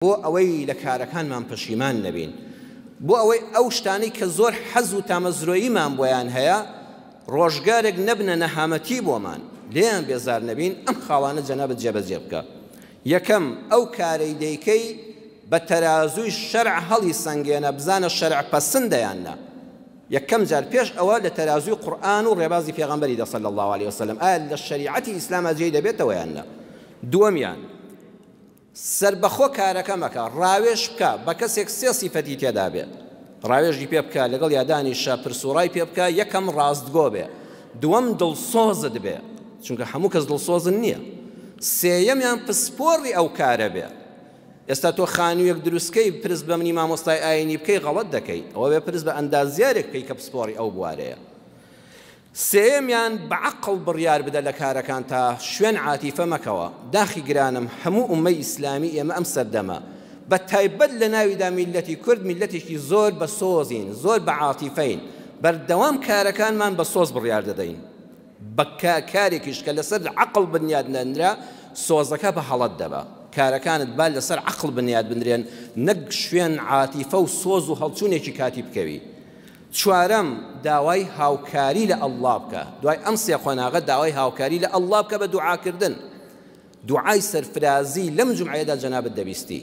بۆ ئەوەی لە کارەکانمان پەشیمان نەبین، بۆ ئەوەی ئەو شتانەی کە زۆر حەز و تامەزرۆییمان بۆیان هەیە ڕۆژگارێک نەبنە نەهامەتی بۆمان، لێیان بێزار نەبین، ئەم خاڵانە جەنابەت جێبەجێ بکە. یەکەم ئەو کارەی دەیکەی بە تەرازووی شەرع هەڵی سەنگێنە، بزانە شەرع پەسەندەیان نا. یەکەم جار پێش ئەوە لە تەرازووی قورئان و ڕێبازی پێغەمبەری صلی الله عليه وسلم ئایا لە شەریعەتی ئیسلامە جێی دەبێتەوە یان نا. دووەمیان سربەخۆ کارەکە مەکە، ڕاوێژ بکە بە کەسێک سێ سیفەتی تێدا بێت، ڕاوێژی پێ بکە لەگەڵ یادانیشە پرسوڕای پێ بکە، یەکەم ڕاستگۆ بێ، دووەم دڵسۆزت بێ چونکە هەموو کەس دڵسۆزن نییە، سێیەمیان پسپۆڕی ئەو کارە بێ. ئێستا تۆ خانوویەک دروستکەی پرس بە منی مامۆستای ئاینی بکەی غەڵەت دەکەی، ئەوە بێ پرس بە ئەندازیارێک بکەی کە پسپۆڕی ئەو بوارەیە. سێیەمیان بەعەقڵ بڕیار بدە لە کارەکان تا شوێن عاتیفە مەکەوە. داخی گرانم هەموو ئومەی ئیسلامی ئێمە ئەم سەردەمە بە تایبەت لە ناویدا میلەتی کورد میلەتێکی زۆر بە سۆزین، زۆر بە عاتیفەین، بەردەوام کارەکانمان بە سۆز بڕیار دەدەین، بە کارێکیش کە لەسەر عەقڵ بنیاد نەنرا سۆزەکە بە هەڵەت دەبە. کارەکانت با لەسەر عەقڵ بنیاد بنرێن، نەک شوێن عاتیفە و سۆز و هەڵچوونێکی کاتی بکەوی. چوارەم داوای هاوکاری لە ئەڵڵا بکە، دوای ئەم سێ خۆناغە داوای هاوکاری لە ئەڵڵا بکە بە دوعاکردن، دوعای سەرفرازی لەم جومعەیەدا جەنابەت دەبیستی.